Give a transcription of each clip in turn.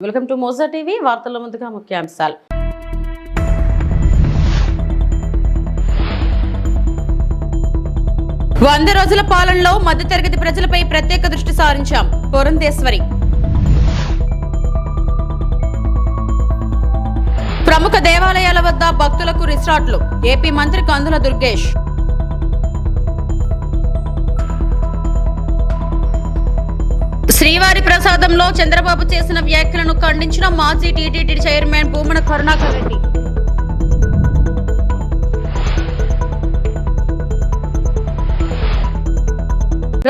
Welcome to Maaza TV. వార్తల ముందుగా ముఖ్యాంశాలు. వంద రోజుల పాలనలో మధ్యతరగతి ప్రజలపై ప్రత్యేక దృష్టి సారించాం. పురంధేశ్వరి. ప్రముఖ దేవాలయాల వద్ద భక్తులకు రిసార్ట్లు. ఏపీ మంత్రి కందుల దుర్గేష్. శ్రీవారి ప్రసాదంలో చంద్రబాబు చేసిన వ్యాఖ్యలను ఖండించిన మాజీ టీటీడీ చైర్మన్ భూమన కరుణాకర్ రెడ్డి.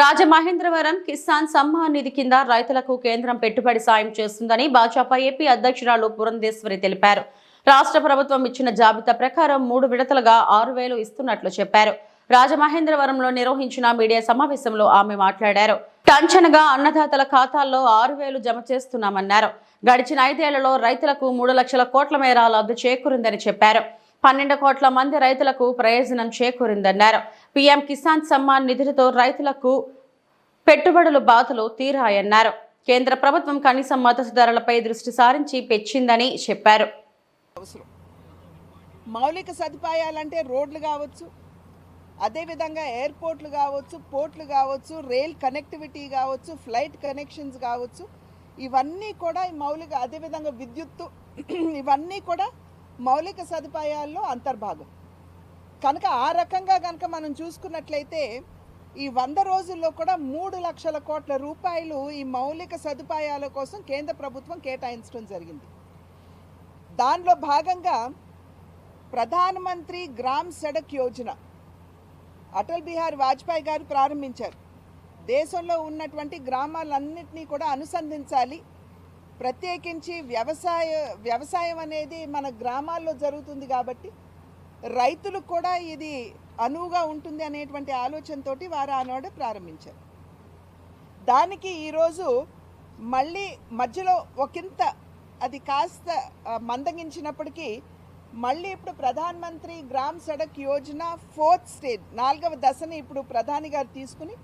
రాజమహేంద్రవరం కిసాన్ సమ్మాన్ నిధి కింద రైతులకు కేంద్రం పెట్టుబడి సాయం చేస్తుందని భాజపా ఏపీ అధ్యక్షురాలు పురంధేశ్వరి తెలిపారు. రాష్ట్ర ప్రభుత్వం ఇచ్చిన జాబితా ప్రకారం 3 విడతలుగా 6,000 ఇస్తున్నట్లు చెప్పారు. రాజమహేంద్రవరంలో నిర్వహించిన మీడియా సమావేశంలో ఆమె మాట్లాడారు. టంచనగా అన్నదాతల ఖాతాల్లో 6,000 జమ చేస్తున్నామన్నారు. గడిచిన 5 ఏళ్లలో రైతులకు 3 లక్షల కోట్ల మేర లబ్ధి చేకూరిందని చెప్పారు. 12 కోట్ల మంది రైతులకు ప్రయోజనం చేకూరిందన్నారు. పీఎం కిసాన్ సమ్మాన్ నిధులతో రైతులకు పెట్టుబడుల బాధలు తీరాయన్నారు. కేంద్ర ప్రభుత్వం కనీస మద్దతు ధరలపై దృష్టి సారించి పెంచిందని చెప్పారు. మౌలిక సదుపాయాలంటే రోడ్లు కావచ్చు, అదేవిధంగా ఎయిర్పోర్ట్లు కావచ్చు, పోర్ట్లు కావచ్చు, రైల్ కనెక్టివిటీ కావచ్చు, ఫ్లైట్ కనెక్షన్స్ కావచ్చు, ఇవన్నీ కూడా మౌలిక, అదేవిధంగా విద్యుత్తు, ఇవన్నీ కూడా మౌలిక సదుపాయాల్లో అంతర్భాగం. కనుక ఆ రకంగా కనుక మనం చూసుకున్నట్లయితే ఈ 100 రోజుల్లో కూడా 3 లక్షల కోట్ల రూపాయలు ఈ మౌలిక సదుపాయాల కోసం కేంద్ర ప్రభుత్వం కేటాయించడం జరిగింది. దానిలో భాగంగా ప్రధానమంత్రి గ్రామ్ సడక్ యోజన అటల్ బిహారీ వాజ్పేయి గారు ప్రారంభించారు. దేశంలో ఉన్నటువంటి గ్రామాలన్నింటినీ కూడా అనుసంధించాలి. ప్రత్యేకించి వ్యవసాయం అనేది మన గ్రామాల్లో జరుగుతుంది కాబట్టి రైతులకు కూడా ఇది అనువుగా ఉంటుంది అనేటువంటి ఆలోచనతోటి వారు ఆనాడు ప్రారంభించారు. దానికి ఈరోజు మళ్ళీ మధ్యలో ఒకంత అది కాస్త మందగించినప్పటికీ మళ్ళీ ఇప్పుడు ప్రధానమంత్రి gram Sadak Yojana 4th stage 4వ దశని ఇప్పుడు ప్రధాని గారు తీసుకుని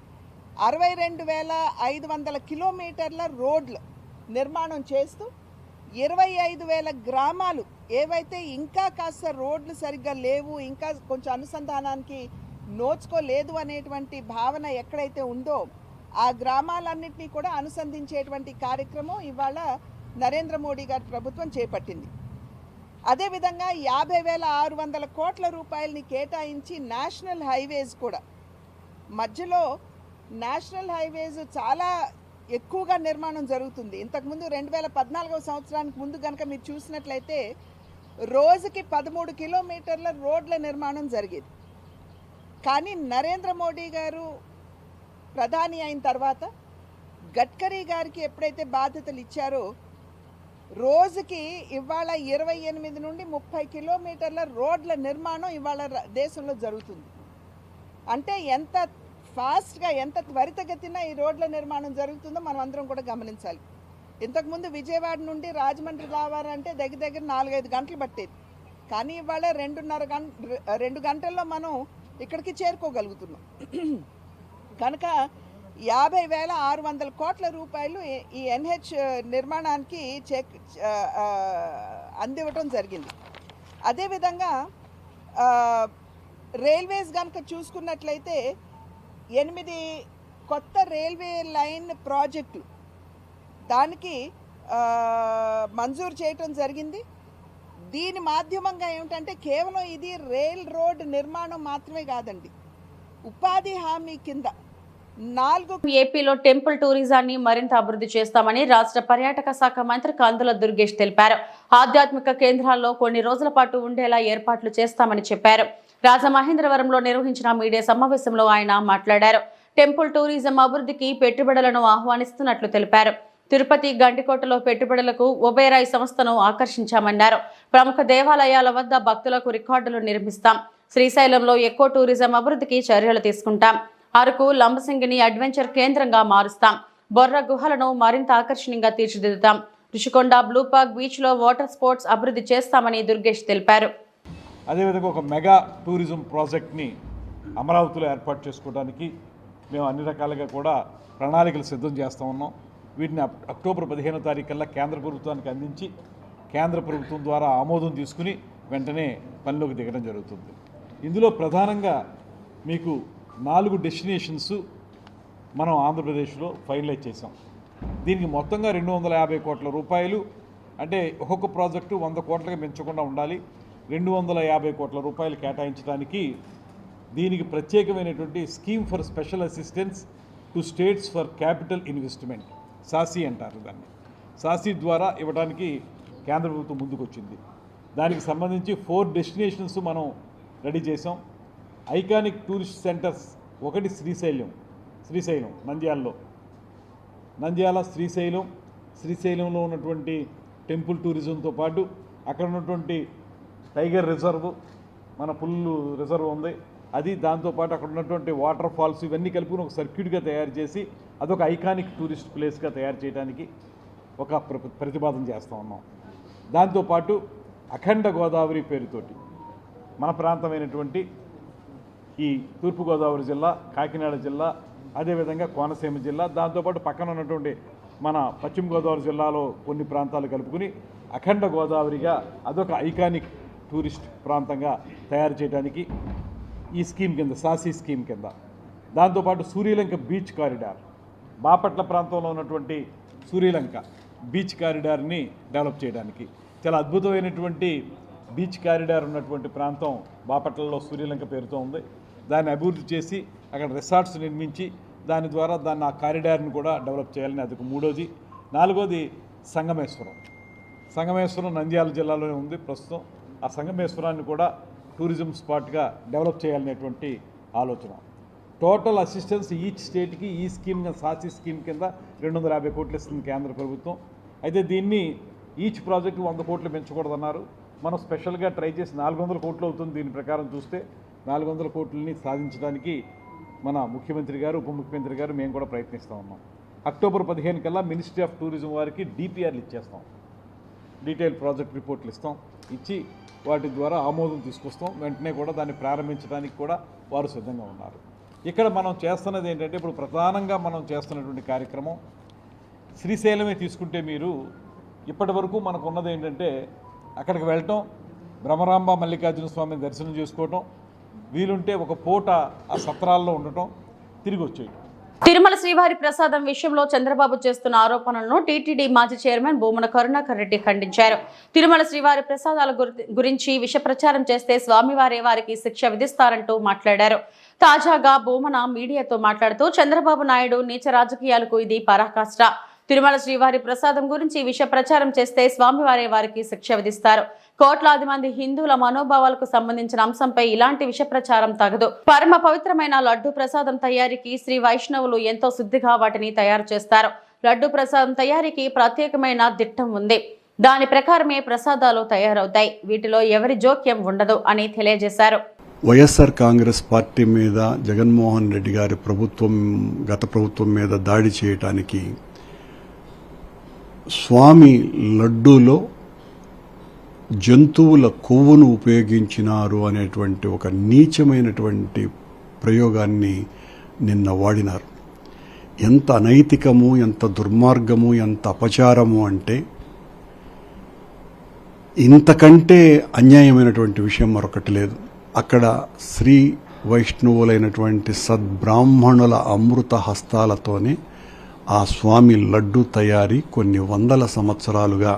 62,500 కిలోమీటర్ల రోడ్లు నిర్మాణం చేస్తూ 25,000 గ్రామాలు ఏవైతే ఇంకా కాస్త రోడ్లు సరిగ్గా లేవు, ఇంకా కొంచెం అనుసంధానానికి నోచుకోలేదు అనేటువంటి భావన ఎక్కడైతే ఉందో ఆ గ్రామాలన్నింటినీ కూడా అనుసంధించేటువంటి కార్యక్రమం ఇవాళ నరేంద్ర మోడీ గారి ప్రభుత్వం చేపట్టింది. అదేవిధంగా 50,600 కోట్ల రూపాయలని కేటాయించి నేషనల్ హైవేస్ కూడా, మధ్యలో నేషనల్ హైవేస్ చాలా ఎక్కువగా నిర్మాణం జరుగుతుంది. ఇంతకుముందు 2014వ సంవత్సరానికి ముందు కనుక మీరు చూసినట్లయితే రోజుకి 13 కిలోమీటర్ల రోడ్ల నిర్మాణం జరిగేది. కానీ నరేంద్ర మోడీ గారు ప్రధాని అయిన తర్వాత గడ్కరీ గారికి ఎప్పుడైతే బాధ్యతలు ఇచ్చారో రోజుకి ఇవాళ 28 నుండి 30 కిలోమీటర్ల రోడ్ల నిర్మాణం ఇవాళ దేశంలో జరుగుతుంది. అంటే ఎంత ఫాస్ట్గా, ఎంత త్వరితగతిన ఈ రోడ్ల నిర్మాణం జరుగుతుందో మనం అందరం కూడా గమనించాలి. ఇంతకుముందు విజయవాడ నుండి రాజమండ్రి రావాలంటే దగ్గర 4-5 గంటలు పట్టేది. కానీ ఇవాళ 2 గంటల్లో మనం ఇక్కడికి చేరుకోగలుగుతున్నాం. కనుక 50,600 కోట్ల రూపాయలు ఈ ఎన్హెచ్ నిర్మాణానికి అందివ్వటం జరిగింది. అదేవిధంగా రైల్వేస్ కనుక చూసుకున్నట్లయితే 8 కొత్త రైల్వే లైన్ ప్రాజెక్టులు దానికి మంజూరు చేయటం జరిగింది. దీని మాధ్యమంగా ఏమిటంటే కేవలం ఇది రైల్ రోడ్ నిర్మాణం మాత్రమే కాదండి, ఉపాధి హామీ కింద 4 ఏపీలో టెంపుల్ టూరిజాన్ని మరింత అభివృద్ధి చేస్తామని రాష్ట్ర పర్యాటక శాఖ మంత్రి కందుల దుర్గేష్ తెలిపారు. ఆధ్యాత్మిక కేంద్రాల్లో కొన్ని రోజుల పాటు ఉండేలా ఏర్పాట్లు చేస్తామని చెప్పారు. రాజమహేంద్రవరంలో నిర్వహించిన మీడియా సమావేశంలో ఆయన మాట్లాడారు. టెంపుల్ టూరిజం అభివృద్ధికి పెట్టుబడులను ఆహ్వానిస్తున్నట్లు తెలిపారు. తిరుపతి, గండికోటలో పెట్టుబడులకు ఒబేరాయ్ సంస్థను ఆకర్షించామన్నారు. ప్రముఖ దేవాలయాల వద్ద భక్తులకు రికార్డులు నిర్మిస్తాం. శ్రీశైలంలో ఎక్కువ టూరిజం అభివృద్ధికి చర్యలు తీసుకుంటాం. అరకు, లంబసింగిని అడ్వెంచర్ కేంద్రంగా మారుస్తాం. బొర్ర గుహలను మరింత ఆకర్షణీయంగా తీర్చిదిద్దుతాం. రుషికొండ, బ్లూపార్క్ బీచ్ లో వాటర్ స్పోర్ట్స్ అభివృద్ధి చేస్తామని దుర్గేష్ తెలిపారు. అదేవిధంగా ఒక మెగా టూరిజం ప్రాజెక్ట్ని అమరావతిలో ఏర్పాటు చేసుకోవడానికి మేము అన్ని రకాలుగా కూడా ప్రణాళికలు సిద్ధం చేస్తూ ఉన్నాం. వీటిని అక్టోబర్ 15వ తారీఖు కల్లా కేంద్ర ప్రభుత్వానికి అందించి కేంద్ర ప్రభుత్వం ద్వారా ఆమోదం తీసుకుని వెంటనే పనిలోకి దిగడం జరుగుతుంది. ఇందులో ప్రధానంగా మీకు 4 డెస్టినేషన్స్ మనం ఆంధ్రప్రదేశ్లో ఫైనలైజ్ చేసాం. దీనికి మొత్తంగా 250 కోట్ల రూపాయలు, అంటే ఒక్కొక్క ప్రాజెక్టు 100 కోట్లకి పెంచకుండా ఉండాలి. 250 కోట్ల రూపాయలు కేటాయించడానికి దీనికి ప్రత్యేకమైనటువంటి scheme for special assistance to states for capital investment, సాసి అంటారు దాన్ని. సాసి ద్వారా ఇవ్వడానికి కేంద్ర ప్రభుత్వం ముందుకొచ్చింది. దానికి సంబంధించి 4 డెస్టినేషన్స్ మనం రెడీ చేసాం. ఐకానిక్ టూరిస్ట్ సెంటర్స్, ఒకటి శ్రీశైలం నంద్యాల శ్రీశైలంలో ఉన్నటువంటి టెంపుల్ టూరిజంతో పాటు అక్కడ ఉన్నటువంటి టైగర్ రిజర్వ్, మన పుల్లు రిజర్వ్ ఉంది అది, దాంతోపాటు అక్కడ ఉన్నటువంటి వాటర్ ఫాల్స్ ఇవన్నీ కలుపుకుని ఒక సర్క్యూట్గా తయారు చేసి అదొక ఐకానిక్ టూరిస్ట్ ప్లేస్గా తయారు చేయడానికి ఒక ప్రతిపాదన చేస్తూ ఉన్నాం. దాంతోపాటు అఖండ గోదావరి పేరుతోటి మన ప్రాంతమైనటువంటి ఈ తూర్పుగోదావరి జిల్లా, కాకినాడ జిల్లా, అదేవిధంగా కోనసీమ జిల్లా, దాంతోపాటు పక్కన ఉన్నటువంటి మన పశ్చిమ గోదావరి జిల్లాలో కొన్ని ప్రాంతాలు కలుపుకుని అఖండ గోదావరిగా అదొక ఐకానిక్ టూరిస్ట్ ప్రాంతంగా తయారు చేయడానికి ఈ స్కీమ్ కింద, సాసి స్కీమ్ కింద, దాంతోపాటు సూర్యలంక బీచ్ కారిడార్, బాపట్ల ప్రాంతంలో ఉన్నటువంటి సూర్యలంక బీచ్ కారిడార్ని డెవలప్ చేయడానికి, చాలా అద్భుతమైనటువంటి బీచ్ కారిడార్ ఉన్నటువంటి ప్రాంతం బాపట్లలో సూర్యలంక పేరుతో ఉంది. దాన్ని అభివృద్ధి చేసి అక్కడ రిసార్ట్స్ నిర్మించి దాని ద్వారా ఆ కారిడార్ని కూడా డెవలప్ చేయాలని అదొక 3వది. 4వది సంగమేశ్వరం నంద్యాల జిల్లాలోనే ఉంది ప్రస్తుతం. ఆ సంగమేశ్వరాన్ని కూడా టూరిజం స్పాట్గా డెవలప్ చేయాలనేటువంటి ఆలోచన. టోటల్ అసిస్టెన్స్ ఈచ్ స్టేట్కి ఈ స్కీమ్, సాసి స్కీమ్ కింద 250 కోట్లు ఇస్తుంది కేంద్ర ప్రభుత్వం. అయితే దీన్ని ఈచ్ ప్రాజెక్టు 100 కోట్లు పెంచకూడదన్నారు. మనం స్పెషల్గా ట్రై చేసి 400 కోట్లు అవుతుంది. దీని ప్రకారం చూస్తే 400 కోట్లని సాధించడానికి మన ముఖ్యమంత్రి గారు, ఉప ముఖ్యమంత్రి గారు, మేము కూడా ప్రయత్నిస్తూ ఉన్నాం. అక్టోబర్ 15 కల్లా మినిస్ట్రీ ఆఫ్ టూరిజం వారికి డిపిఆర్లు ఇచ్చేస్తాం, డీటెయిల్ ప్రాజెక్ట్ రిపోర్ట్లు ఇచ్చి వాటి ద్వారా ఆమోదం తీసుకొస్తాం. వెంటనే కూడా దాన్ని ప్రారంభించడానికి కూడా వారు సిద్ధంగా ఉన్నారు. ఇక్కడ మనం చేస్తున్నది ఏంటంటే, ఇప్పుడు ప్రధానంగా మనం చేస్తున్నటువంటి కార్యక్రమం శ్రీశైలమే తీసుకుంటే, మీరు ఇప్పటి వరకు మనకు ఉన్నది ఏంటంటే, అక్కడికి వెళ్ళటం, బ్రహ్మరాంబ మల్లికార్జున స్వామిని దర్శనం చేసుకోవటం, వీలుంటే ఒక పూట ఆ సత్రాల్లో ఉండటం, తిరిగి వచ్చేయటం. తిరుమల శ్రీవారి ప్రసాదం విషయంలో చంద్రబాబు చేస్తున్న ఆరోపణలను టీటీడీ మాజీ చైర్మన్ భూమన కరుణాకర్ రెడ్డి ఖండించారు. తిరుమల శ్రీవారి ప్రసాదాల గురించి విష ప్రచారం చేస్తే స్వామివారే వారికి శిక్ష విధిస్తారంటూ మాట్లాడారు. తాజాగా భూమన మీడియాతో మాట్లాడుతూ చంద్రబాబు నాయుడు నీచ రాజకీయాలకు ఇది పరాకాష్ట. తిరుమల శ్రీవారి ప్రసాదం గురించి విష ప్రచారం చేస్తే స్వామివారే వారికి శిక్ష విధిస్తారు. కోట్లాది మంది హిందువుల మనోభావాలకు సంబంధించిన అంశంపై ఇలాంటి విష ప్రచారం తగదు. పరమ పవిత్రమైన లడ్డు ప్రసాదం తయారీకి శ్రీ వైష్ణవులు ఎంతో శుద్ధిగా వాటిని తయారు చేస్తారు. లడ్డు ప్రసాదం తయారీకి ప్రత్యేకమైన దిట్టం ఉంది. దాని ప్రకారమే ప్రసాదాలు తయారవుతాయి. వీటిలో ఎవరి జోక్యం ఉండదు అని తెలియజేశారు. వైఎస్ఆర్ కాంగ్రెస్ పార్టీ మీద జగన్మోహన్ రెడ్డి గారి గత ప్రభుత్వం మీద దాడి చేయటానికి స్వామి లడ్డూలో జంతువుల కొవ్వును ఉపయోగించినారు అనేటువంటి ఒక నీచమైనటువంటి ప్రయోగాన్ని నిన్న వాడినారు. ఎంత అనైతికము, ఎంత దుర్మార్గము, ఎంత అపచారము అంటే, ఇంతకంటే అన్యాయమైనటువంటి విషయం మరొకటి లేదు. అక్కడ శ్రీ వైష్ణవులైనటువంటి సద్బ్రాహ్మణుల అమృత హస్తాలతోనే ఆ స్వామి లడ్డు తయారీ కొన్ని వందల సంవత్సరాలుగా,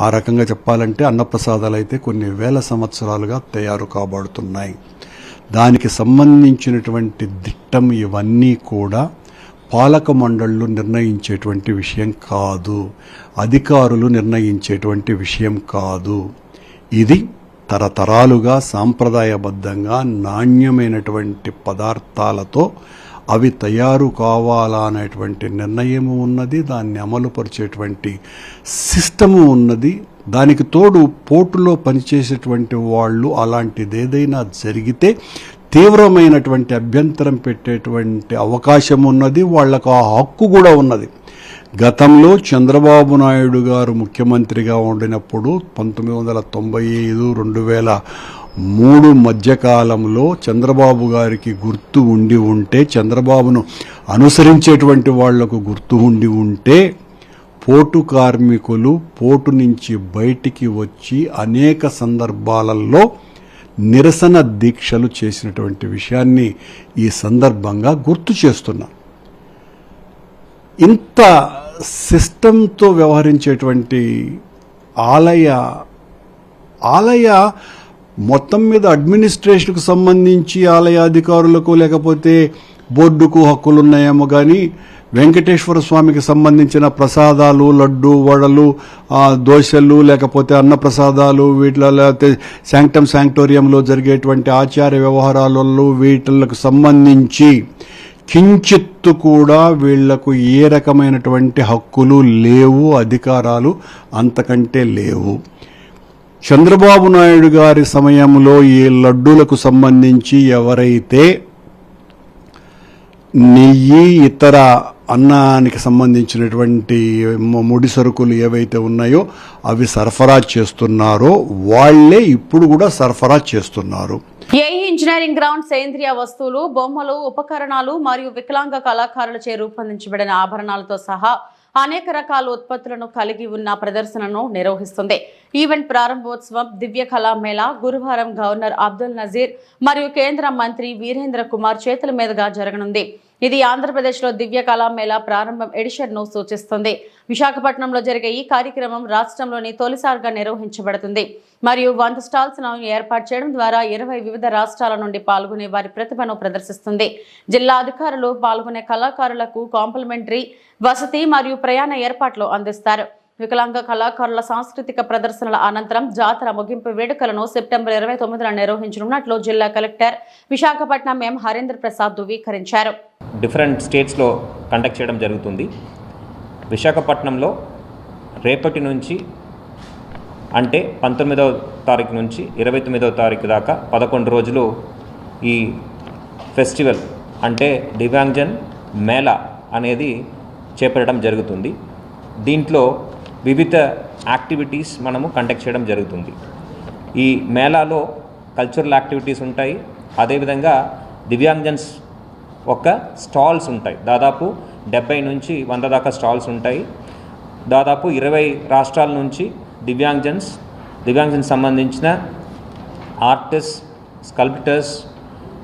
ఆ రకంగా చెప్పాలంటే అన్నప్రసాదాలు అయితే కొన్ని వేల సంవత్సరాలుగా తయారు కాబడుతున్నాయి. దానికి సంబంధించినటువంటి దిట్టం ఇవన్నీ కూడా పాలక మండళ్ళు నిర్ణయించేటువంటి విషయం కాదు, అధికారులు నిర్ణయించేటువంటి విషయం కాదు. ఇది తరతరాలుగా సాంప్రదాయబద్ధంగా నాణ్యమైనటువంటి పదార్థాలతో అవి తయారు కావాలనేటువంటి నిర్ణయము ఉన్నది, దాన్ని అమలుపరిచేటువంటి సిస్టము ఉన్నది. దానికి తోడు పోర్టులో పనిచేసేటువంటి వాళ్ళు అలాంటిదేదైనా జరిగితే తీవ్రమైనటువంటి అభ్యంతరం పెట్టేటువంటి అవకాశం ఉన్నది, వాళ్లకు ఆ హక్కు కూడా ఉన్నది. గతంలో చంద్రబాబు నాయుడు గారు ముఖ్యమంత్రిగా ఉండినప్పుడు 1995-2003 మధ్యకాలంలో చంద్రబాబు గారికి గుర్తు ఉండి ఉంటే, చంద్రబాబును అనుసరించేటువంటి వాళ్లకు గుర్తు ఉండి ఉంటే, పోటు కార్మికులు పోటు నుంచి బయటికి వచ్చి అనేక సందర్భాలలో నిరసన దీక్షలు చేసినటువంటి విషయాన్ని ఈ సందర్భంగా గుర్తు చేస్తున్నా. ఇంత సిస్టంతో వ్యవహరించేటువంటి ఆలయ మొత్తం మీద అడ్మినిస్ట్రేషన్కు సంబంధించి ఆలయ అధికారులకు లేకపోతే బోర్డుకు హక్కులున్నాయేమో కానీ వెంకటేశ్వర స్వామికి సంబంధించిన ప్రసాదాలు, లడ్డు, వడలు, దోశలు, లేకపోతే అన్నప్రసాదాలు, వీటిలో లేకపోతే శాంక్టోరియంలో జరిగేటువంటి ఆచార వ్యవహారాలలో వీటిలకు సంబంధించి కించిత్తు కూడా వీళ్లకు ఏ రకమైనటువంటి హక్కులు లేవు, అధికారాలు అంతకంటే లేవు. చంద్రబాబు నాయుడు గారి సమయంలో ఈ లడ్డూలకు సంబంధించి ఎవరైతే నెయ్యి, ఇతర అన్నానికి సంబంధించినటువంటి ముడి సరుకులు ఏవైతే ఉన్నాయో అవి సరఫరా చేస్తున్నారో వాళ్లే ఇప్పుడు కూడా సరఫరా చేస్తున్నారు. ఏఈ ఇంజనీరింగ్ గ్రౌండ్ సేంద్రియ వస్తువులు, బొమ్మలు, ఉపకరణాలు మరియు వికలాంగ కళాకారులచే రూపొందించబడిన ఆభరణాలతో సహా అనేక రకాల ఉత్పత్తులను కలిగి ఉన్న ప్రదర్శనను నిర్వహిస్తుంది. ఈవెంట్ ప్రారంభోత్సవం దివ్య కళా మేళా గురువారం గవర్నర్ అబ్దుల్ నజీర్ మరియు కేంద్ర మంత్రి వీరేంద్ర కుమార్ చేతుల మీదుగా జరగనుంది. ఇది ఆంధ్రప్రదేశ్లో దివ్య కళా మేళా ప్రారంభం ఎడిషన్ను సూచిస్తుంది. విశాఖపట్నంలో జరిగే ఈ కార్యక్రమం రాష్ట్రంలోని తొలిసారిగా నిర్వహించబడుతుంది మరియు 100 స్టాల్స్ను ఏర్పాటు చేయడం ద్వారా 20 వివిధ రాష్ట్రాల నుండి పాల్గొనే వారి ప్రతిభను ప్రదర్శిస్తుంది. జిల్లా అధికారులు పాల్గొనే కళాకారులకు కాంప్లిమెంటరీ వసతి మరియు ప్రయాణ ఏర్పాట్లు అందిస్తారు. వికలాంగ కళాకారుల సాంస్కృతిక ప్రదర్శనల అనంతరం జాతర ముగింపు వేడుకలను సెప్టెంబర్ 29న నిర్వహించనున్నట్లు జిల్లా కలెక్టర్ విశాఖపట్నం ఎం హరేంద్ర ప్రసాద్ ధృవీకరించారు. డిఫరెంట్ స్టేట్స్లో కండక్ట్ చేయడం జరుగుతుంది. విశాఖపట్నంలో రేపటి నుంచి అంటే 19వ తారీఖు నుంచి 29వ తారీఖు దాకా 11 రోజులు ఈ ఫెస్టివల్ అంటే దివ్యాంగజన్ మేళా అనేది చేపట్టడం జరుగుతుంది. దీంట్లో వివిధ యాక్టివిటీస్ మనము కండక్ట్ చేయడం జరుగుతుంది. ఈ మేళాలో కల్చరల్ యాక్టివిటీస్ ఉంటాయి. అదేవిధంగా దివ్యాంగజన్స్ ఒక స్టాల్స్ ఉంటాయి. దాదాపు 70 నుంచి 100 దాకా స్టాల్స్ ఉంటాయి. దాదాపు 20 రాష్ట్రాల నుంచి దివ్యాంగజన్స్ సంబంధించిన ఆర్టిస్ట్, స్కల్ప్టర్స్,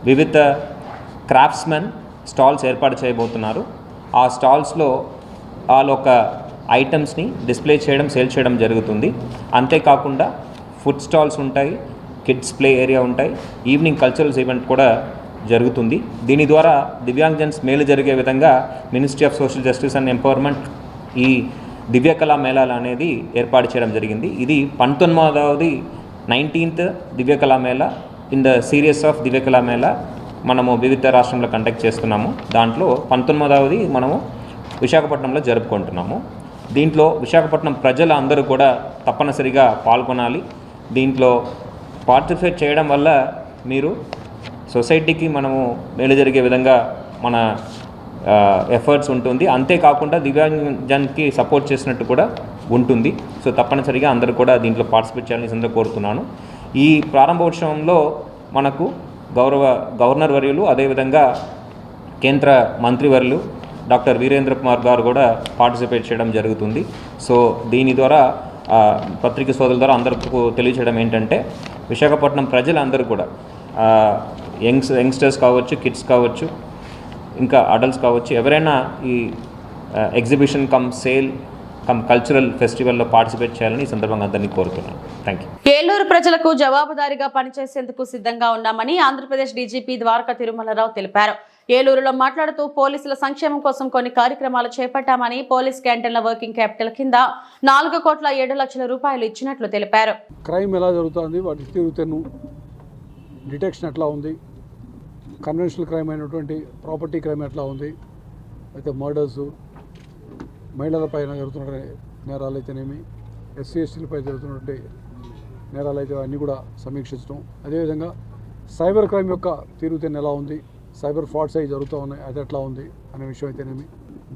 వివిధ క్రాఫ్ట్స్మెన్ స్టాల్స్ ఏర్పాటు చేయబోతున్నారు. ఆ స్టాల్స్లో వాళ్ళొక ఐటమ్స్ని డిస్ప్లే చేయడం, సేల్ చేయడం జరుగుతుంది. అంతేకాకుండా ఫుడ్ స్టాల్స్ ఉంటాయి, కిడ్స్ ప్లే ఏరియా ఉంటాయి, ఈవినింగ్ కల్చరల్స్ ఈవెంట్ కూడా జరుగుతుంది. దీని ద్వారా దివ్యాంగజన్స్ మేలు జరిగే విధంగా ministry of social justice and empowerment ఈ దివ్య కళా మేళాలు అనేది ఏర్పాటు చేయడం జరిగింది. ఇది 19వ 19th Divya Kala Mela in the series of Divya Kala Mela మనము వివిధ రాష్ట్రంలో కండక్ట్ చేస్తున్నాము. దాంట్లో 19వది మనము విశాఖపట్నంలో జరుపుకుంటున్నాము. దీంట్లో విశాఖపట్నం ప్రజలు అందరూ కూడా తప్పనిసరిగా పాల్గొనాలి. దీంట్లో పార్టిసిపేట్ చేయడం వల్ల మీరు సొసైటీకి మనము మేలు జరిగే విధంగా మన ఎఫర్ట్స్ ఉంటుంది. అంతేకాకుండా దివ్యాంగజన్కి సపోర్ట్ చేసినట్టు కూడా ఉంటుంది. సో తప్పనిసరిగా అందరూ కూడా దీంట్లో పార్టిసిపేట్ చేయాలని అందరూ కోరుతున్నాను. ఈ ప్రారంభోత్సవంలో మనకు గవర్నర్ వర్యులు, అదేవిధంగా కేంద్ర మంత్రివర్యులు డాక్టర్ వీరేంద్ర కుమార్ గారు కూడా పార్టిసిపేట్ చేయడం జరుగుతుంది. సో దీని ద్వారా పత్రిక సోదరుల ద్వారా అందరికీ తెలియజేయడం ఏంటంటే విశాఖపట్నం ప్రజలందరూ కూడా యంగ్స్టర్స్ కావచ్చు, కిడ్స్ కావచ్చు, ఇంకా అడల్ట్స్ కావచ్చు, ఎవరైనా ఈ exhibition cum sale cum cultural ఫెస్టివల్లో పార్టిసిపేట్ చేయాలని ఈ సందర్భంగా అందరినీ కోరుతున్నాను. Thank you. ఏలూరు ప్రజలకు జవాబుదారీగా పనిచేసేందుకు సిద్ధంగా ఉన్నామని ఆంధ్రప్రదేశ్ డీజీపీ ద్వారకా తిరుమలరావు తెలిపారు. ఏలూరులో మాట్లాడుతూ పోలీసుల సంక్షేమం కోసం కొన్ని కార్యక్రమాలు చేపట్టామని, పోలీస్ క్యాంటీన్ల వర్కింగ్ క్యాపిటల్ కింద 4,07,00,000 రూపాయలు ఇచ్చినట్లు తెలిపారు. క్రైమ్ ఎలా జరుగుతుంది, వాటి తీరుతెన్ను డిటెక్షన్ ఎట్లా ఉంది, కన్వెన్షనల్ క్రైమ్ అయినటువంటి ప్రాపర్టీ క్రైమ్ ఎట్లా ఉంది, అయితే మర్డర్స్, మహిళలపైన జరుగుతున్న నేరాలు అయితేనేమి, ఎస్సీ ఎస్టీలపై జరుగుతున్నటువంటి నేరాలు అయితే అన్నీ కూడా సమీక్షించడం, అదేవిధంగా సైబర్ క్రైమ్ యొక్క తీరుతెన్ను ఎలా ఉంది, సైబర్ ఫ్రాడ్స్ అవి జరుగుతూ ఉన్నాయి, అది ఎట్లా ఉంది అనే విషయం అయితేనేమి,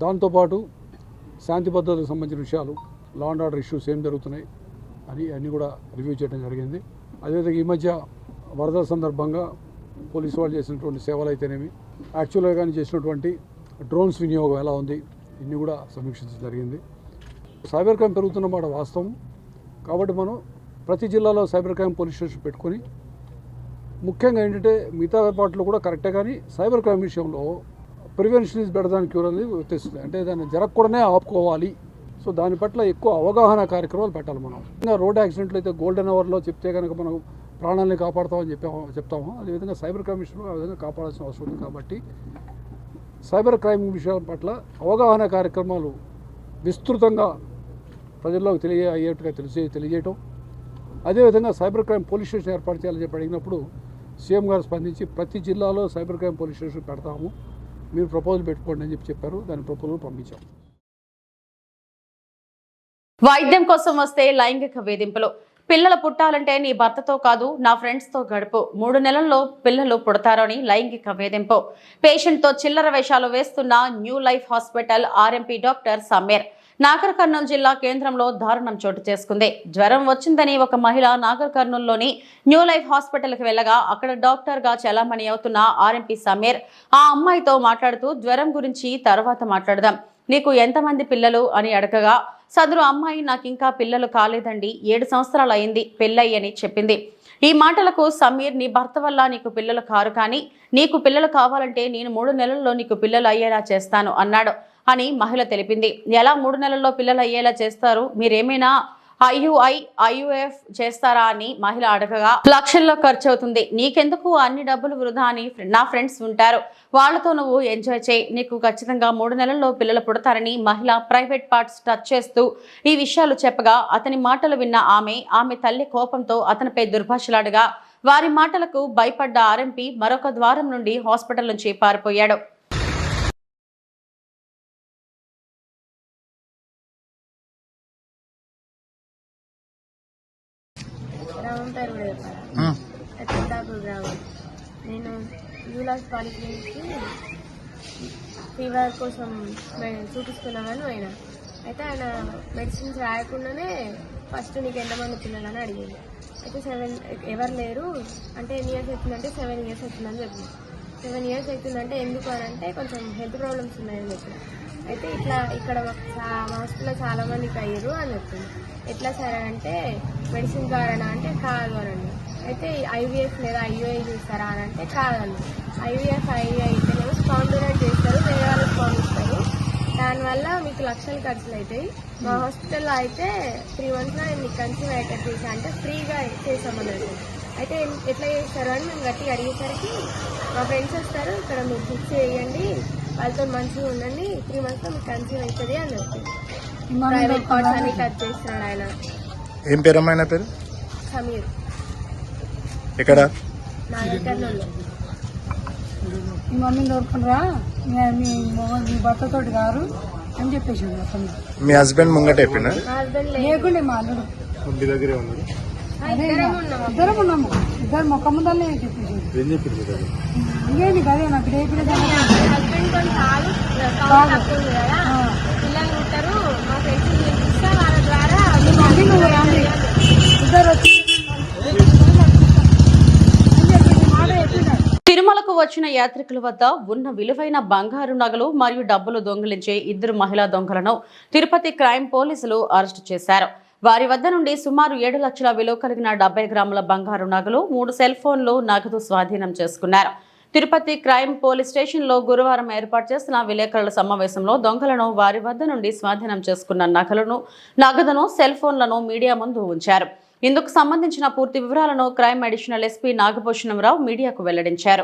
దాంతోపాటు శాంతి భద్రతలకు సంబంధించిన విషయాలు, లా అండ్ ఆర్డర్ ఇష్యూస్ ఏం జరుగుతున్నాయి అని అన్నీ కూడా రివ్యూ చేయడం జరిగింది. అదేవిధంగా ఈ మధ్య వరదల సందర్భంగా పోలీసు వాళ్ళు చేసినటువంటి సేవలు అయితేనేమి, యాక్చువల్గా కానీ చేసినటువంటి డ్రోన్స్ వినియోగం ఎలా ఉంది, ఇన్ని కూడా సమీక్షించడం జరిగింది. సైబర్ క్రైమ్ పెరుగుతున్నమాట వాస్తవం. కాబట్టి మనం ప్రతి జిల్లాలో సైబర్ క్రైమ్ పోలీస్ స్టేషన్ పెట్టుకొని, ముఖ్యంగా ఏంటంటే మిగతా ఏర్పాట్లు కూడా కరెక్టే, కానీ సైబర్ క్రైమ్ విషయంలో prevention is better than cure అనేది తెస్తుంది. అంటే దాన్ని జరగకూడనే ఆపుకోవాలి. సో దాని పట్ల ఎక్కువ అవగాహన కార్యక్రమాలు పెట్టాలి. మనం ఇంకా రోడ్ యాక్సిడెంట్లు అయితే గోల్డెన్ అవర్లో చెప్తే కనుక మనం ప్రాణాలని కాపాడుతామని చెప్తాము. అదేవిధంగా సైబర్ క్రైమ్ విషయంలో ఆ విధంగా కాపాడాల్సిన అవసరం ఉంది. కాబట్టి సైబర్ క్రైమ్ విషయాల పట్ల అవగాహన కార్యక్రమాలు విస్తృతంగా ప్రజల్లోకి అయ్యేట్టుగా తెలియజేయటం, అదేవిధంగా సైబర్ క్రైమ్ పోలీస్ స్టేషన్ ఏర్పాటు చేయాలని చెప్పి అడిగినప్పుడు సీఎం గారు స్పందించి ప్రతి జిల్లాలో సైబర్ క్రైమ్ పోలీస్ స్టేషన్ పెడతాము, మీరు ప్రపోజల్ పెట్టుకోండి అని చెప్పారు. దాని ప్రపోజల్ పంపించాం. వైద్యం కోసం వస్తే లైంగిక వేధింపులు. పిల్లలు పుట్టాలంటే నీ భర్తతో కాదు, నా ఫ్రెండ్స్తో గడుపు. 3 నెలల్లో పిల్లలు పుడతారని లైంగిక వేధింపు. పేషెంట్తో చిల్లర వేషాలు వేస్తున్న new life hospital RMP doctor Sameer. Nagar Kurnool జిల్లా కేంద్రంలో దారుణం చోటు చేసుకుంది. జ్వరం వచ్చిందని ఒక మహిళ నాగర్ కర్నూలులోని న్యూ లైఫ్ హాస్పిటల్కి వెళ్ళగా అక్కడ డాక్టర్గా చలామణి అవుతున్న ఆర్ఎంపీ సమీర్ ఆ అమ్మాయితో మాట్లాడుతూ జ్వరం గురించి తర్వాత మాట్లాడదాం, నీకు ఎంతమంది పిల్లలు అని అడగగా సదరు అమ్మాయి నాకు ఇంకా పిల్లలు కాలేదండి, 7 సంవత్సరాలు అయింది పెళ్ళయ్యని చెప్పింది. ఈ మాటలకు సమీర్ నీ భర్త వల్ల నీకు పిల్లలు కారు, కానీ నీకు పిల్లలు కావాలంటే నేను 3 నెలల్లో నీకు పిల్లలు అయ్యేలా చేస్తాను అన్నాడు అని మహిళ తెలిపింది. ఎలా 3 నెలల్లో పిల్లలు అయ్యేలా చేస్తారు, మీరేమైనా IUF చేస్తారా అని మహిళ అడగగా లక్షల్లో ఖర్చు అవుతుంది, నీకెందుకు అన్ని డబ్బులు వృధా అని నా ఫ్రెండ్స్ ఉంటారు, వాళ్లతో నువ్వు ఎంజాయ్ చేయి, నీకు ఖచ్చితంగా 3 నెలల్లో పిల్లలు పుడతారని మహిళ ప్రైవేట్ పార్ట్స్ టచ్ చేస్తూ ఈ విషయాలు చెప్పగా అతని మాటలు విన్న ఆమె తల్లి కోపంతో అతనిపై దుర్భాషలాడగా వారి మాటలకు భయపడ్డ ఆర్ఎంపీ మరొక ద్వారం నుండి హాస్పిటల్ నుంచి పారిపోయాడు. నేను యూలాస్ పాలిక్లినిక్కి ఫీవర్ కోసం చూపిస్తున్నామని ఆయన అయితే ఆయన మెడిసిన్స్ రాయకుండానే ఫస్ట్ నీకు ఎంతమంది పిల్లలని అడిగింది. అయితే 7 ఎవరు లేరు అంటే ఎన్ని ఇయర్స్ అవుతుందంటే 7 ఇయర్స్ అవుతుందని చెప్పింది. 7 ఇయర్స్ అవుతుందంటే ఎందుకు అని అంటే కొంచెం హెల్త్ ప్రాబ్లమ్స్ ఉన్నాయని చెప్పి అయితే ఇట్లా ఇక్కడ మా హాస్పిటల్లో చాలా మందికి అయ్యారు అని చెప్పింది. ఎట్లా సరే అంటే మెడిసిన్ ద్వారానా అంటే కాదు అనండి. అయితే IVF లేదా IUI చూస్తారా అని అంటే కాదండి. IVF IUI అయితేనేమో స్పామ్ డొనేట్ చేస్తారు, వేరే వాళ్ళు స్పామ్ ఇస్తారు, దానివల్ల మీకు లక్షలు ఖర్చులు అవుతాయి. మా హాస్పిటల్లో అయితే 3 monthsలో నేను మీకు కన్సీవ్ అయ్యేటట్టు చేసా అంటే ఫ్రీగా చేసామన్నట్టు. అయితే ఎట్లా చేస్తారు అని మేము గట్టిగా అడిగేసరికి మా ఫ్రెండ్స్ వస్తారు, ఇక్కడ మీరు ఫిక్స్ చేయండి, వాళ్ళతో మంచిగా ఉండండి, 3 monthsలో మీకు కన్సీవ్ అవుతుంది అని చెప్పి ప్రైవేట్ పార్ట్స్ అన్ని కట్ చేస్తున్నాడు ఆయన. ఏం పేరమ్మా ఆయన పేరు? సమీర్. ఎక్కడ? నాగర్ కర్నూలు. మీ మమ్మీని దొరుకుతుండ్రా, మీ భర్తతోటి గారు అని చెప్పేసి మీ హస్బెండ్ ముంగట చెప్పిండా? మా హస్బెండ్ లేకుండే మా అల్లుడు మీ దగ్గరే ఉన్నారు. ఇద్దరం ఉన్నాము, ఇద్దరు మొక్క ముందరనే చెప్పేసి ఇంకేంటి కదే నాకు హస్బెండ్ కొన్ని కాలు తక్కువ ఉంది కదా, పిల్లలు ఉంటారు, మా ఫ్రెండ్స్ చూపిస్తా వాళ్ళ ద్వారా ఇద్దరు వచ్చి తిరుమలకు వచ్చిన యాత్రికుల వద్ద ఉన్న విలువైన బంగారు నగలు మరియు డబ్బులు దొంగిలించే 2 మహిళా దొంగలను తిరుపతి క్రైమ్ పోలీసులు అరెస్టు చేశారు. వారి వద్ద నుండి సుమారు 7 లక్షల విలువ కలిగిన 70 గ్రాముల బంగారు నగలు, 3 సెల్ ఫోన్లు, నగదు స్వాధీనం చేసుకున్నారు. తిరుపతి క్రైమ్ పోలీస్ స్టేషన్లో గురువారం ఏర్పాటు చేసిన విలేకరుల సమావేశంలో దొంగలను వారి వద్ద నుండి స్వాధీనం చేసుకున్న నగదును, సెల్ ఫోన్లను మీడియా ముందు ఉంచారు. ఇందుకు సంబంధించిన పూర్తి వివరాలను క్రైమ్ అడిషనల్ ఎస్పీ నాగభూషణంరావు మీడియాకు వెల్లడించారు.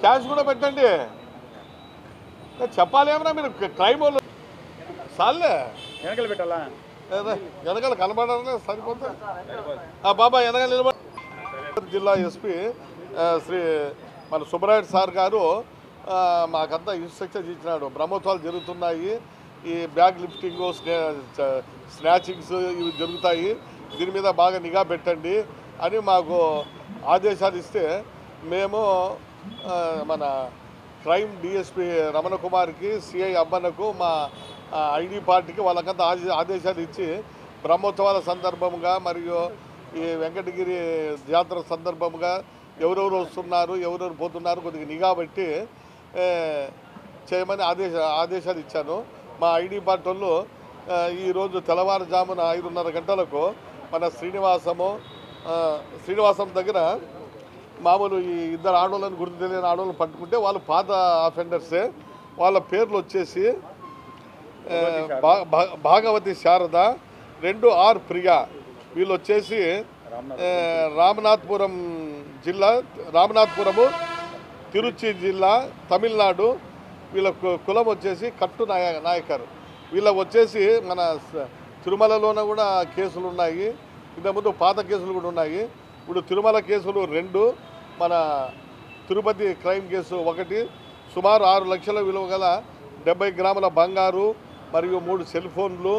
క్యాష్ కూడా పెట్టండి, చెప్పాలేమన్నా మీరు క్రైమ్ వాళ్ళు సార్లే వెనకాల పెట్టాలా, వెనకాల కనబడాలనే సరిపోతే బాబా వెనకాల నిలబడి. జిల్లా ఎస్పీ శ్రీ మన సుబ్బరాయుడు సార్ గారు మాకంతా ఇన్స్ట్రక్షన్ ఇచ్చినాడు. బ్రహ్మోత్సవాలు జరుగుతున్నాయి, ఈ బ్యాగ్ లిఫ్టింగ్, స్నాచింగ్స్ ఇవి జరుగుతాయి, దీని మీద బాగా నిఘా పెట్టండి అని మాకు ఆదేశాలు ఇస్తే మేము మన క్రైమ్ డిఎస్పీ రమణ కుమార్కి, సిఐ అబ్బన్నకు, మా ఐడి పార్టీకి వాళ్ళకంతా ఆదేశాలు ఇచ్చి బ్రహ్మోత్సవాల సందర్భంగా మరియు ఈ వెంకటగిరి జాతర సందర్భంగా ఎవరెవరు వస్తున్నారు, ఎవరెవరు పోతున్నారు కొద్దిగా నిఘా పెట్టి చేయమని ఆదేశాలు ఇచ్చాను. మా ఐడి పార్టీ వాళ్ళు ఈరోజు తెల్లవారుజామున 5:30 గంటలకు మన శ్రీనివాసం దగ్గర మామూలు ఈ ఇద్దరు ఆడవాళ్ళని గుర్తు తెలియని ఆడవాళ్ళని పట్టుకుంటే వాళ్ళు పాత అఫెండర్సే. వాళ్ళ పేర్లు వచ్చేసి భాగవతి శారద, 2 ఆర్ ప్రియా. వీళ్ళు వచ్చేసి రామనాథపురము తిరుచి జిల్లా తమిళనాడు. వీళ్ళ కులం వచ్చేసి కట్టు నాయకర్. వీళ్ళకి వచ్చేసి మన తిరుమలలోన కూడా కేసులు ఉన్నాయి, ఇంతకుముందు పాత కేసులు కూడా ఉన్నాయి. ఇప్పుడు తిరుమల కేసులు 2, మన తిరుపతి క్రైమ్ కేసు 1, సుమారు 6 లక్షల విలువ గల 70 గ్రాముల బంగారు మరియు 3 సెల్ ఫోన్లు,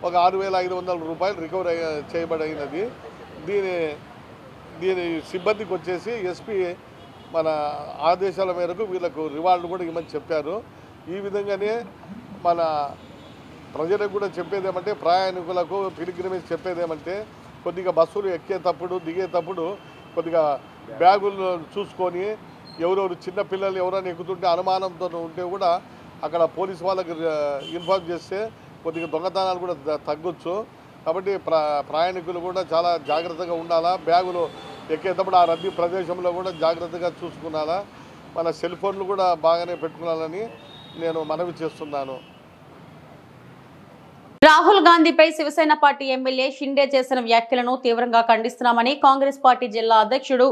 ఒక 6,500 రూపాయలు రికవర్ చేయబడినది. దీని సిబ్బందికి వచ్చేసి ఎస్పీ మన ఆదేశాల మేరకు వీళ్ళకు రివార్డు కూడా ఇవ్వమని చెప్పారు. ఈ విధంగానే మన ప్రజలకు కూడా చెప్పేదేమంటే, ప్రయాణికులకు పిలిగ్రిమేజ్ చెప్పేదేమంటే, కొద్దిగా బస్సులు ఎక్కేటప్పుడు దిగేటప్పుడు కొద్దిగా బ్యాగులు చూసుకొని ఎవరెవరు చిన్నపిల్లలు ఎవరైనా ఎక్కుతుంటే అనుమానంతో ఉంటే కూడా అక్కడ పోలీసు వాళ్ళకి ఇన్ఫార్మ్ చేస్తే కొద్దిగా దొంగతనాలు కూడా తగ్గొచ్చు. కాబట్టి ప్రయాణికులు కూడా చాలా జాగ్రత్తగా ఉండాలా. బ్యాగులు ఎక్కేటప్పుడు ఆ రద్దీ ప్రదేశంలో కూడా జాగ్రత్తగా చూసుకున్నాలా. మన సెల్ ఫోన్లు కూడా బాగానే పెట్టుకోవాలని నేను మనవి చేస్తున్నాను. రాహుల్ గాంధీపై శివసేన పార్టీ ఎమ్మెల్యే షిండే చేసిన వ్యాఖ్యలను తీవ్రంగా ఖండిస్తున్నామని కాంగ్రెస్ పార్టీ జిల్లా అధ్యక్షుడు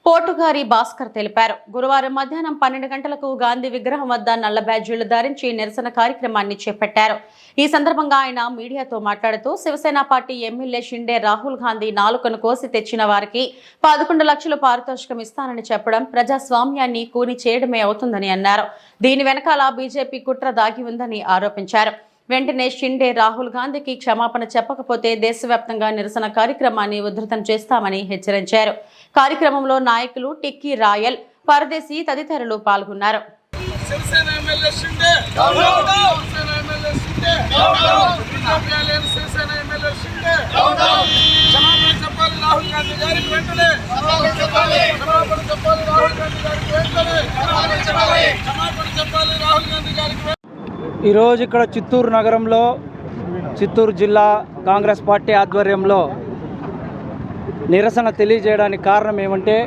పోటుగారి భాస్కర్ తెలిపారు. గురువారం మధ్యాహ్నం 12 గంటలకు గాంధీ విగ్రహం వద్ద నల్ల బ్యాడ్జీలు ధరించి నిరసన కార్యక్రమాన్ని చేపట్టారు. ఈ సందర్భంగా ఆయన మీడియాతో మాట్లాడుతూ శివసేన పార్టీ ఎమ్మెల్యే షిండే రాహుల్ గాంధీ నాలుకను కోసి తెచ్చిన వారికి 11 లక్షలు పారితోషికం ఇస్తానని చెప్పడం ప్రజాస్వామ్యాన్ని కూని చేయడమే అవుతుందని అన్నారు. దీని వెనకాల బీజేపీ కుట్ర దాగి ఉందని ఆరోపించారు. వెంటనే షిండే రాహుల్ గాంధీకి క్షమాపణ చెప్పకపోతే దేశవ్యాప్తంగా నిరసన కార్యక్రమాన్ని ఉధృతం చేస్తామని హెచ్చరించారు. కార్యక్రమంలో నాయకులు టిక్కీ రాయల్, పరదేశీ తదితరులు పాల్గొన్నారు. ఈరోజు ఇక్కడ చిత్తూరు నగరంలో చిత్తూరు జిల్లా కాంగ్రెస్ పార్టీ ఆధ్వర్యంలో నిరసన తెలియజేయడానికి కారణం ఏమంటే,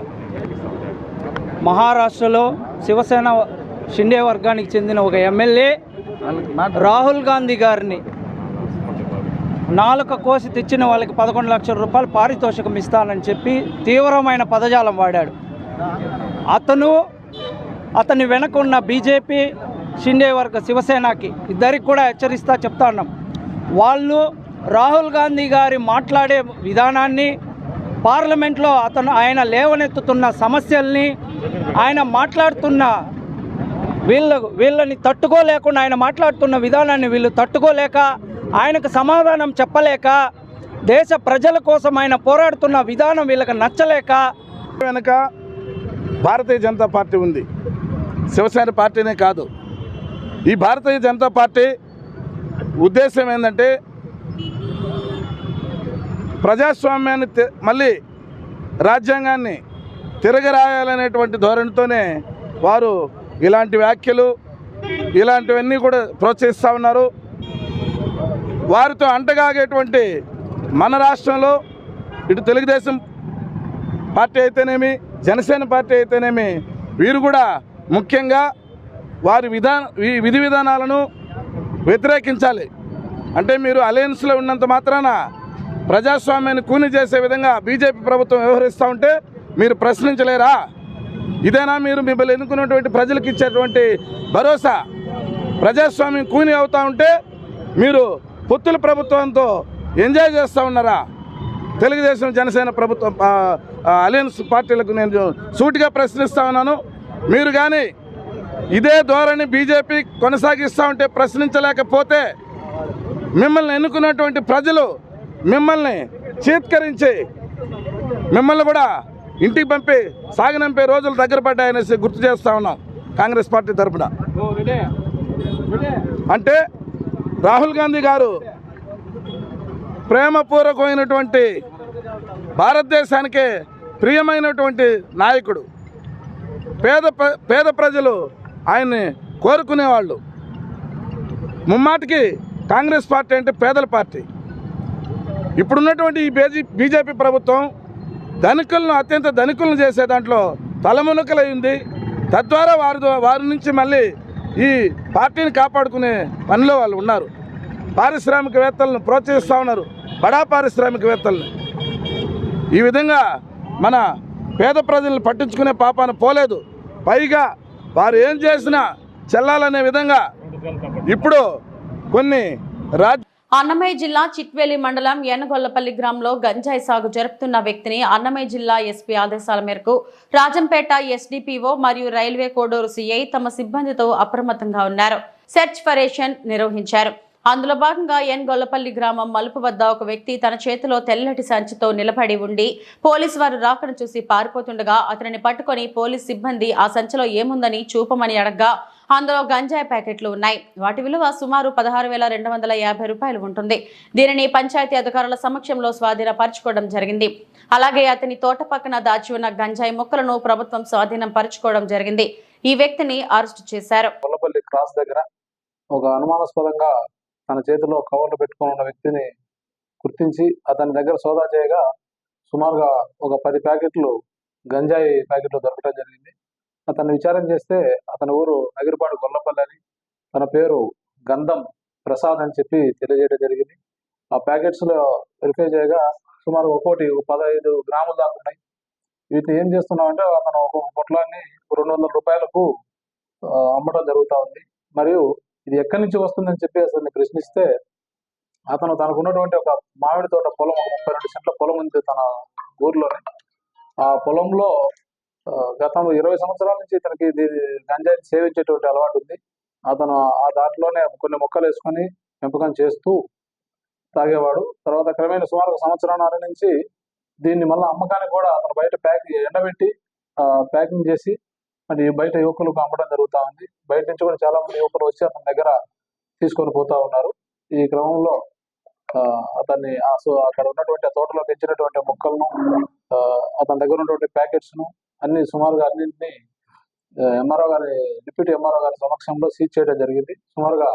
మహారాష్ట్రలో శివసేన షిండే వర్గానికి చెందిన ఒక ఎమ్మెల్యే రాహుల్ గాంధీ గారిని నాలుక కోసి తెచ్చిన వాళ్ళకి 11 లక్షల రూపాయలు పారితోషికం ఇస్తానని చెప్పి తీవ్రమైన పదజాలం వాడాడు. అతని వెనక ఉన్న బీజేపీ షిండే వర్గ శివసేనకి ఇద్దరికి కూడా హెచ్చరిస్తా చెప్తా ఉన్నాం. వాళ్ళు రాహుల్ గాంధీ గారి మాట్లాడే విధానాన్ని, పార్లమెంట్లో ఆయన లేవనెత్తుతున్న సమస్యల్ని, ఆయన మాట్లాడుతున్న వీళ్ళని తట్టుకోలేకుండా ఆయన మాట్లాడుతున్న విధానాన్ని వీళ్ళు తట్టుకోలేక, ఆయనకు సమాధానం చెప్పలేక, దేశ ప్రజల కోసం ఆయన పోరాడుతున్న విధానం వీళ్ళకి నచ్చలేక వెనక భారతీయ జనతా పార్టీ ఉంది. శివసేన పార్టీనే కాదు, ఈ భారతీయ జనతా పార్టీ ఉద్దేశం ఏంటంటే ప్రజాస్వామ్యాన్ని మళ్ళీ రాజ్యాంగాన్ని తిరగరాయాలనేటువంటి ధోరణితోనే వారు ఇలాంటి వ్యాఖ్యలు ఇలాంటివన్నీ కూడా ప్రోత్సహిస్తూ ఉన్నారు. వారితో అంటగాగేటువంటి మన రాష్ట్రంలో ఇటు తెలుగుదేశం పార్టీ అయితేనేమి, జనసేన పార్టీ అయితేనేమి, వీరు కూడా ముఖ్యంగా వారి విధి విధానాలను వ్యతిరేకించాలి. అంటే మీరు అలయన్స్లో ఉన్నంత మాత్రాన ప్రజాస్వామ్యాన్ని కూని చేసే విధంగా బీజేపీ ప్రభుత్వం వ్యవహరిస్తూ ఉంటే మీరు ప్రశ్నించలేరా? ఇదేనా మీరు మిమ్మల్ని ఎన్నుకున్నటువంటి ప్రజలకు ఇచ్చేటువంటి భరోసా? ప్రజాస్వామ్యం కూని అవుతూ ఉంటే మీరు పొత్తుల ప్రభుత్వంతో ఎంజాయ్ చేస్తూ ఉన్నారా? తెలుగుదేశం జనసేన ప్రభుత్వం అలయన్స్ పార్టీలకు నేను సూటిగా ప్రశ్నిస్తూ ఉన్నాను. మీరు కానీ ఇదే ధోరణి బీజేపీ కొనసాగిస్తూ ఉంటే, ప్రశ్నించలేకపోతే మిమ్మల్ని ఎన్నుకున్నటువంటి ప్రజలు మిమ్మల్ని చీత్కరించి మిమ్మల్ని కూడా ఇంటికి పంపి సాగనంపే రోజులు దగ్గర పడ్డాయనేసి గుర్తు చేస్తూ ఉన్నాం కాంగ్రెస్ పార్టీ తరఫున. అంటే రాహుల్ గాంధీ గారు ప్రేమపూర్వకమైనటువంటి భారతదేశానికి ప్రియమైనటువంటి నాయకుడు. పేద ప్రజలు ఆయన్ని కోరుకునేవాళ్ళు. ముమ్మాటికి కాంగ్రెస్ పార్టీ అంటే పేదల పార్టీ. ఇప్పుడున్నటువంటి ఈ బీజేపీ ప్రభుత్వం ధనికులను అత్యంత ధనికులను చేసే దాంట్లో తలమునకలైంది. తద్వారా వారి నుంచి మళ్ళీ ఈ పార్టీని కాపాడుకునే పనిలో వాళ్ళు ఉన్నారు. పారిశ్రామికవేత్తలను ప్రోత్సహిస్తూ ఉన్నారు, బడా పారిశ్రామికవేత్తలను. ఈ విధంగా మన పేద ప్రజలను పట్టించుకునే పాపాన పోలేదు. పైగా వారు ఏం చేసినా చెల్లాలనే విధంగా ఇప్పుడు కొన్ని అన్నమయ్య జిల్లా చిట్వేలి మండలం ఏనగొల్లపల్లి గ్రామంలో గంజాయి సాగు జరుపుతున్న వ్యక్తిని అన్నమయ్య జిల్లా ఎస్పీ ఆదేశాల మేరకు రాజంపేట ఎస్డిపిఓ మరియు రైల్వే కోడూరు సిఐ తమ సిబ్బందితో అప్రమత్తంగా ఉన్నారు. సెర్చ్ పరేషన్ నిర్వహించారు. అందులో భాగంగా గొల్లపల్లి గ్రామం మలుపు వద్ద ఒక వ్యక్తి తన చేతిలో తెల్లటి సంచితో నిలబడి ఉండి పోలీసు వారు రాకను చూసి పారిపోతుండగా అతనిని పట్టుకొని పోలీస్ సిబ్బంది ఆ సంచిలో ఏముందని చూపమని అడగ్గా అందులో గంజాయి ప్యాకెట్లు ఉన్నాయి. వాటి విలువ సుమారు 16,250 రూపాయలు ఉంటుంది. దీనిని పంచాయతీ అధికారుల సమక్షంలో స్వాధీనపరచుకోవడం జరిగింది. అలాగే అతని తోట పక్కన దాచి ఉన్న గంజాయి మొక్కలను ప్రభుత్వం స్వాధీనం పరచుకోవడం జరిగింది. ఈ వ్యక్తిని అరెస్టు చేశారు. గొల్లపల్లి క్రాస్ దగ్గర ఒక అనుమానాస్పదంగా తన చేతిలో కవర్లు పెట్టుకుని ఉన్న వ్యక్తిని గుర్తించి అతని దగ్గర సోదా చేయగా సుమారుగా ఒక 10 ప్యాకెట్లు గంజాయి ప్యాకెట్లు దొరకడం జరిగింది. అతన్ని విచారణ చేస్తే అతని ఊరు నగిరిపాడు గొల్లపల్లి అని, తన పేరు గంధం ప్రసాద్ అని చెప్పి తెలియజేయడం జరిగింది. ఆ ప్యాకెట్స్లో వెరిఫై చేయగా సుమారు ఒక్కోటి 15 గ్రాముల దాకా ఉన్నాయి. వీటిని ఏం చేస్తున్నామంటే అతను ఒక పొట్లాన్ని 200 రూపాయలకు అమ్మడం జరుగుతూ ఉంది. మరియు ఇది ఎక్కడి నుంచి వస్తుందని చెప్పి అతన్ని ప్రశ్నిస్తే అతను తనకున్నటువంటి ఒక మామిడి తోట పొలం, ఒక 32 సెంట్ల పొలం ఉంది తన ఊర్లోనే. ఆ పొలంలో గతంలో 20 సంవత్సరాల నుంచి ఇతనికి గంజాయిని సేవించేటువంటి అలవాటు ఉంది. అతను ఆ దాంట్లోనే కొన్ని మొక్కలు వేసుకొని పెంపకం చేస్తూ తాగేవాడు. తర్వాత క్రమేణా సుమారు 1 సంవత్సరాల నుంచి దీన్ని మళ్ళీ అమ్మకానికి కూడా అతను బయట ఎండబెట్టి ప్యాకింగ్ చేసి మరి బయట యువకులకు అమ్మడం జరుగుతూ ఉంది. బయట నుంచి కూడా చాలా మంది యువకులు వచ్చి అతని దగ్గర తీసుకొని పోతా ఉన్నారు. ఈ క్రమంలో అతన్ని అక్కడ ఉన్నటువంటి ఆ తోటలో పెంచినటువంటి మొక్కలను, అతని దగ్గర ఉన్నటువంటి ప్యాకెట్స్ను అన్ని సుమారుగా అన్నింటినీ డిప్యూటీ ఎంఆర్ఓ గారి సమక్షంలో సీజ్ చేయడం జరిగింది. సుమారుగా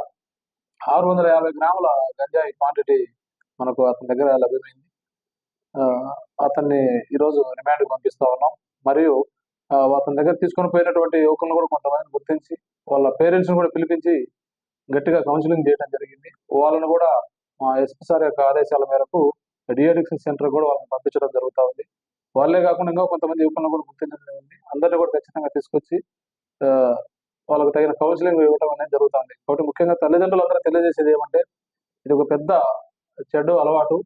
650 గ్రాముల గంజాయి క్వాంటిటీ మనకు అతని దగ్గర లభ్యమైంది. అతన్ని ఈరోజు రిమాండ్కి పంపిస్తా ఉన్నాం. మరియు అతని దగ్గర తీసుకొని పోయినటువంటి యువకులను కూడా కొంతమందిని గుర్తించి వాళ్ళ పేరెంట్స్ని కూడా పిలిపించి గట్టిగా కౌన్సిలింగ్ చేయడం జరిగింది. వాళ్ళను కూడా మా ఎస్పీ సార్ యొక్క ఆదేశాల మేరకు డిఅడిక్షన్ సెంటర్ కూడా వాళ్ళని పంపించడం జరుగుతూ ఉంది. వాళ్ళే కాకుండా ఇంకా కొంతమంది యువకులను కూడా గుర్తించడం జరిగింది. అందరినీ కూడా ఖచ్చితంగా తీసుకొచ్చి వాళ్ళకు తగిన కౌన్సిలింగ్ ఇవ్వడం అనేది జరుగుతుంది. కాబట్టి ముఖ్యంగా తల్లిదండ్రులు అందరూ తెలియజేసేది ఏమంటే ఇది ఒక పెద్ద చెడు అలవాటు.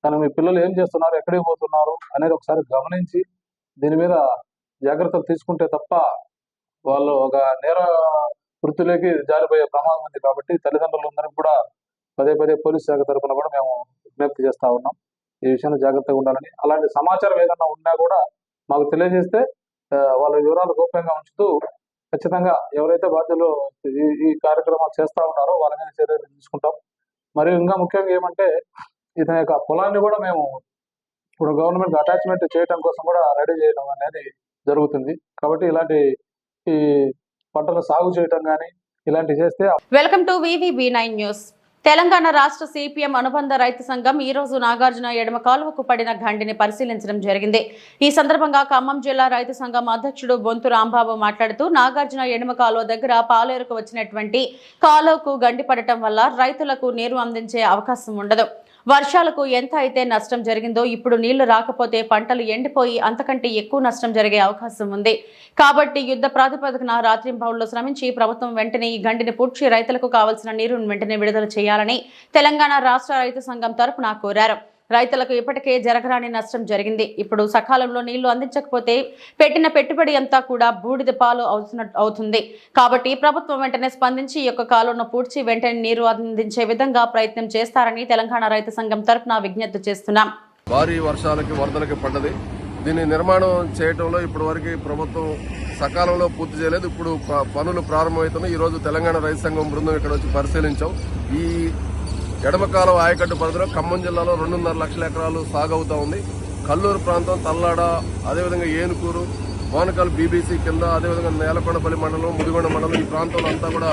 కానీ మీ పిల్లలు ఏం చేస్తున్నారు, ఎక్కడికి పోతున్నారు అనేది ఒకసారి గమనించి దీని మీద జాగ్రత్తలు తీసుకుంటే తప్ప వాళ్ళు ఒక నేర వృత్తిలోకి జారిపోయే ప్రమాదం ఉంది. కాబట్టి తల్లిదండ్రులందరికీ కూడా పదే పోలీసు శాఖ తరఫున కూడా మేము విజ్ఞప్తి చేస్తా ఉన్నాం ఈ విషయంలో జాగ్రత్తగా ఉండాలని. అలాంటి సమాచారం ఏదన్నా ఉన్నా కూడా మాకు తెలియజేస్తే వాళ్ళ వివరాలు గోప్యంగా ఉంచుతూ ఖచ్చితంగా ఎవరైతే బాధ్యులు ఈ కార్యక్రమాలు చేస్తూ ఉన్నారో వాళ్ళ మీద చర్యలు తీసుకుంటాం. మరియు ఇంకా ముఖ్యంగా ఏమంటే ఇతని యొక్క పొలాన్ని కూడా మేము ఇప్పుడు గవర్నమెంట్ అటాచ్మెంట్ చేయడం కోసం కూడా రెడీ చేయడం అనేది జరుగుతుంది. కాబట్టి ఇలాంటి ఈ పంటలు సాగు చేయడం కానీ ఇలాంటివి చేస్తే. Welcome to VVB9 news. Telangana రాష్ట్ర సిపిఎం అనుబంధ రైతు సంఘం ఈ రోజు నాగార్జున ఎడమ కాలువకు పడిన గండిని పరిశీలించడం జరిగింది. ఈ సందర్భంగా ఖమ్మం జిల్లా రైతు సంఘం అధ్యక్షుడు బొంతు రాంబాబు మాట్లాడుతూ నాగార్జున ఎడమ కాలువ దగ్గర పాలేరుకు వచ్చినటువంటి కాలువకు గండి పడటం వల్ల రైతులకు నీరు అందించే అవకాశం ఉండదు. వర్షాలకు ఎంత అయితే నష్టం జరిగిందో ఇప్పుడు నీళ్లు రాకపోతే పంటలు ఎండిపోయి అంతకంటే ఎక్కువ నష్టం జరిగే అవకాశం ఉంది. కాబట్టి యుద్ధ ప్రాతిపదికన రాత్రింబవళ్లు శ్రమించి ప్రభుత్వం వెంటనే ఈ గండిని పూడ్చి రైతులకు కావాల్సిన నీరును వెంటనే విడుదల చేయాలని తెలంగాణ రాష్ట్ర రైతు సంఘం తరపున కోరారు. రైతులకు ఇప్పటికే జరగరాని నష్టం జరిగింది. ఇప్పుడు సకాలంలో నీళ్లు అందించకపోతే పెట్టిన పెట్టుబడి అంతా కూడా బూడిద పాలు అవుతుంది. కాబట్టి ప్రభుత్వం వెంటనే స్పందించి ఈ యొక్క కాలువను పూడ్చి వెంటనే నీరు అందించే విధంగా ప్రయత్నం చేస్తారని తెలంగాణ రైతు సంఘం తరపున విజ్ఞప్తి చేస్తున్నాం. భారీ వర్షాలకి వరదలకి పడ్డది. దీన్ని నిర్మాణం చేయడంలో ఇప్పటి వరకు ప్రభుత్వం సకాలంలో పూర్తి చేయలేదు. ఇప్పుడు పనులు ప్రారంభమవుతున్నాయి. ఈ రోజు తెలంగాణ రైతు సంఘం బృందం ఇక్కడ వచ్చి పరిశీలించాం. ఈ ఎడమకాలం ఆయకట్టు పరిధిలో ఖమ్మం జిల్లాలో 2.5 లక్షల ఎకరాలు సాగు అవుతా ఉంది. కల్లూరు ప్రాంతం, తల్లాడ, అదేవిధంగా ఏనుకూరు, వానకాల్ బీబీసీ కింద, అదేవిధంగా నేలకొండపల్లి మండలం, ముదిగొండ మండలం, ఈ ప్రాంతంలో అంతా కూడా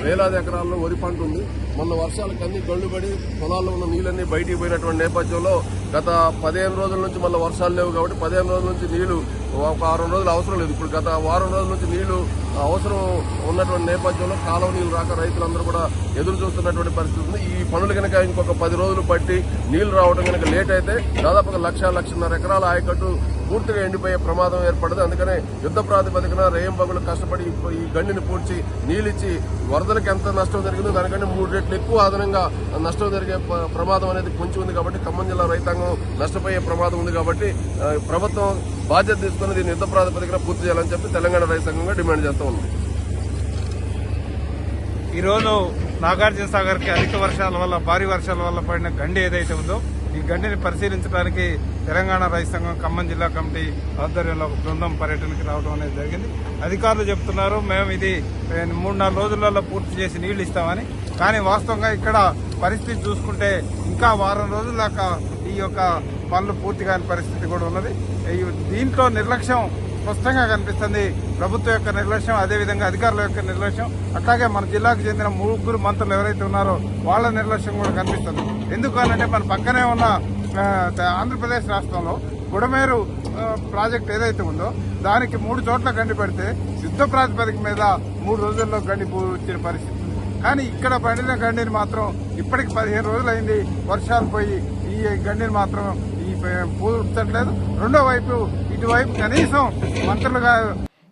వేలాది ఎకరాల్లో వరి పంట ఉంది. మొన్న వర్షాలకు అన్ని గళ్ళుబడి పొలాల్లో ఉన్న నీళ్ళన్నీ బయటికి పోయినటువంటి నేపథ్యంలో గత 15 రోజుల నుంచి మళ్ళీ వర్షాలు లేవు కాబట్టి 15 రోజుల నుంచి నీళ్లు ఒక 6 రోజులు అవసరం లేదు. ఇప్పుడు గత వారం రోజుల నుంచి నీళ్లు అవసరం ఉన్నటువంటి నేపథ్యంలో కాలువ నీళ్లు రాక రైతులందరూ కూడా ఎదురు చూస్తున్నటువంటి పరిస్థితి ఉంది. ఈ పనులు కనుక ఇంకొక 10 రోజులు పట్టి నీళ్లు రావడం కనుక లేట్ అయితే దాదాపుగా 1,00,000-1,50,000 ఎకరాల ఆయకట్టు పూర్తిగా ఎండిపోయే ప్రమాదం ఏర్పడదు. అందుకనే యుద్ధ ప్రాతిపదికన రేయింబగులు కష్టపడి ఈ గండిని పూడ్చి నీళ్ళిచ్చి వరదలకు ఎంత నష్టం జరిగిందో దానికంటే 3 రెట్లు ఎక్కువ అదనంగా నష్టం జరిగే ప్రమాదం అనేది పొంచి ఉంది. కాబట్టి ఖమ్మం జిల్లా రైతాంగం నష్టపోయే ప్రమాదం ఉంది. కాబట్టి ప్రభుత్వం బాధ్యత తీసుకుని దీన్ని యుద్ధ ప్రాతిపదికన పూర్తి చేయాలని చెప్పి తెలంగాణ రైతాంగంగా డిమాండ్ చేస్తూ ఉన్నాం. ఈరోజు నాగార్జున సాగర్కి అధిక వర్షాల వల్ల, భారీ వర్షాల వల్ల పడిన గండి ఏదైతే ఉందో ఈ గండిని పరిశీలించడానికి తెలంగాణ రైతు సంఘం ఖమ్మం జిల్లా కమిటీ ఆధ్వర్యంలో ఒక బృందం పర్యటనకి రావడం అనేది జరిగింది. అధికారులు చెప్తున్నారు మేము ఇది 3-4 రోజులలో పూర్తి చేసి నీళ్లు ఇస్తామని. కానీ వాస్తవంగా ఇక్కడ పరిస్థితి చూసుకుంటే ఇంకా వారం రోజుల దాకా ఈ యొక్క పనులు పూర్తి కాని పరిస్థితి కూడా ఉన్నది. దీంట్లో నిర్లక్ష్యం స్పష్టంగా కనిపిస్తుంది. ప్రభుత్వం యొక్క నిర్లక్ష్యం, అదేవిధంగా అధికారుల యొక్క నిర్లక్ష్యం, అట్లాగే మన జిల్లాకు చెందిన 3 మంత్రులు ఎవరైతే ఉన్నారో వాళ్ళ నిర్లక్ష్యం కూడా కనిపిస్తుంది. ఎందుకనంటే మన పక్కనే ఉన్న ఆంధ్రప్రదేశ్ రాష్ట్రంలో బుడమేరు ప్రాజెక్ట్ ఏదైతే ఉందో దానికి 3 చోట్ల గండి పెడితే యుద్ధ ప్రాతిపదిక మీద 3 రోజుల్లో గండి పూర్చిన పరిస్థితి. కానీ ఇక్కడ పడిన గండిని మాత్రం ఇప్పటికి 15 రోజులైంది వర్షాలు పోయి ఈ గండిని మాత్రం పూర్చట్లేదు. రెండో వైపు ఇటువైపు కనీసం మంత్రులుగా.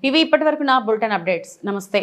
ఇవి ఇప్పటివరకు నా బులెటిన్ అప్డేట్స్. నమస్తే.